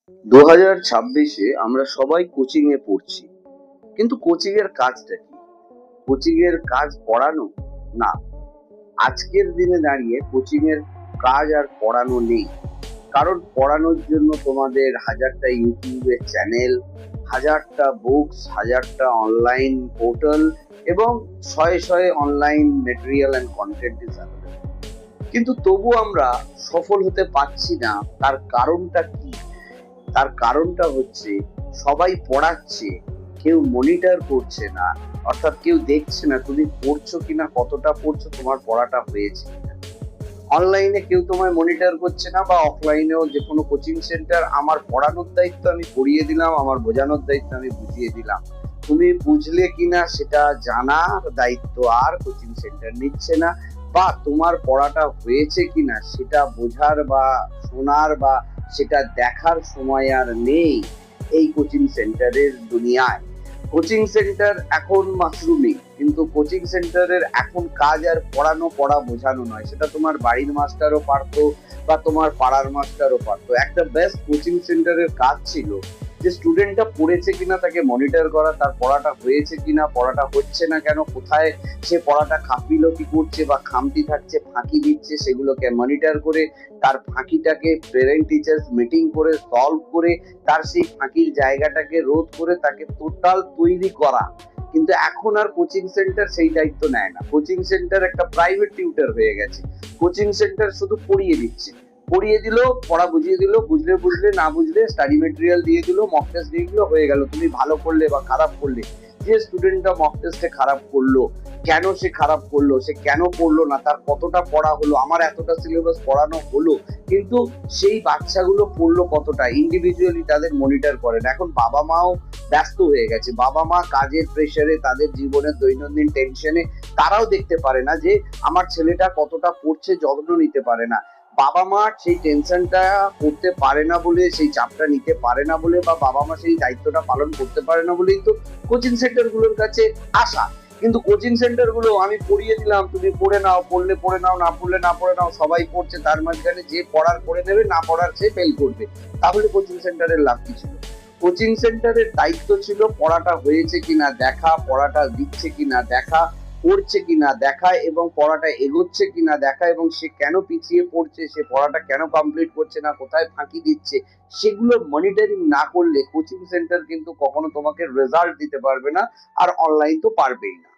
2026-এ আমরা সবাই কোচিং এ পড়ছি, কিন্তু কোচিং এর কাজটা কি? কোচিং এর কাজ পড়ানো? না, আজকের দিনে দাঁড়িয়ে কোচিং এর কাজ আর পড়ানো নেই। কারণ পড়ানোর জন্য তোমাদের হাজারটা ইউটিউবের চ্যানেল, হাজারটা বুকস, হাজারটা অনলাইন পোর্টাল এবং শয়ে শয়ে online material and content is available. কিন্তু তবু আমরা সফল হতে পারছি না। তার কারণটা কি? তার কারণটা হচ্ছে সবাই পড়াচ্ছে, কেউ মনিটর করছে না। অর্থাৎ কেউ দেখছে না তুমি পড়ছো কিনা, কতটা পড়ছো, তোমার পড়াটা হয়েছে কিনা। অনলাইনে কেউ তোমায় মনিটর করছে না, বা অফলাইনেও যে কোনো কোচিং সেন্টার, আমার পড়ানোর দায়িত্ব আমি পড়িয়ে দিলাম, আমার বোঝানোর দায়িত্ব আমি বুঝিয়ে দিলাম, তুমি বুঝলে কিনা সেটা জানার দায়িত্ব আর কোচিং সেন্টার নিচ্ছে না। বা তোমার পড়াটা হয়েছে কিনা সেটা বোঝার বা শোনার বা সেটা দেখার সময় আর নেই এই কোচিং সেন্টারের দুনিয়ায়। কোচিং সেন্টার এখন মাশরুমিং, কিন্তু কোচিং সেন্টারের এখন কাজ আর পড়ানো, পড়া বোঝানো নয়। সেটা তোমার বাড়ির মাস্টারও পারতো বা তোমার পাড়ার মাস্টারও পারতো। একটা বেস্ট কোচিং সেন্টারের কাজ ছিল যে স্টুডেন্টটা পড়েছে কিনা তাকে মনিটর করা, তার পড়াটা হয়েছে কিনা, পড়াটা হচ্ছে না কেন, কোথায় সে পড়াটা গাফিলতি করছে বা খামতি থাকছে, ফাঁকি দিচ্ছে, সেগুলোকে মনিটর করে তার ফাঁকিটাকে প্যারেন্ট টিচার্স মিটিং করে সলভ করে তার সেই ফাঁকির জায়গাটাকে রোধ করে তাকে টোটাল তৈরি করা। কিন্তু এখন আর কোচিং সেন্টার সেই দায়িত্ব নেয় না। কোচিং সেন্টার একটা প্রাইভেট টিউটর হয়ে গেছে। কোচিং সেন্টার শুধু পড়িয়ে দিচ্ছে, পড়িয়ে দিল, পড়া বুঝিয়ে দিল, বুঝলে বুঝলে, না বুঝলে স্টাডি মেটেরিয়াল দিয়ে দিল, মক টেস্ট দিয়ে দিল, হয়ে গেল। তুমি ভালো করলে বা খারাপ করলে, যে স্টুডেন্টটা মক টেস্টে খারাপ করলো, কেন সে খারাপ করলো, সে কেন পড়লো না, তার কতটা পড়া হলো, আমার এতটা সিলেবাস পড়ানো হলো, কিন্তু সেই বাচ্চাগুলো পড়লো কতটা, ইন্ডিভিজুয়ালি তাদের মনিটর করেন। এখন বাবা মাও ব্যস্ত হয়ে গেছে, বাবা মা কাজের প্রেসারে, তাদের জীবনের দৈনন্দিন টেনশনে তারাও দেখতে পারে না যে আমার ছেলেটা কতটা পড়ছে, যত্ন নিতে পারে না। বাবা মা সেই টেনশনটা করতে পারে না বলে, সেই চাপটা নিতে পারে না বলে, বা বাবা মা সেই দায়িত্বটা পালন করতে পারে না বলেই তো কোচিং সেন্টার গুলোর কাছে আসা। কিন্তু কোচিং সেন্টার গুলো আমি পড়িয়ে দিলাম, তুমি পড়ে নাও, পড়লে পড়ে নাও, না পড়লে না পড়ে নাও, সবাই পড়ছে, তার মাঝখানে যে পড়ার পড়ে নেবে, না পড়ার সে ফেল করবে। তাহলে কোচিং সেন্টারের লাভ কি ছিল? কোচিং সেন্টারের দায়িত্ব ছিল পড়াটা হয়েছে কিনা দেখা, পড়াটা দিচ্ছে কিনা দেখা, পড়ছে কিনা দেখা, এবং পড়াটা এগোচ্ছে কিনা দেখা, এবং সে কেন পিছিয়ে পড়ছে, সে পড়াটা কেন কমপ্লিট করছে না, কোথায় ফাঁকি দিচ্ছে, সেগুলো মনিটরিং না করলে কোচিং সেন্টার কিন্তু কখনো তোমাকে রেজাল্ট দিতে পারবে না, আর অনলাইন তো পারবেই না।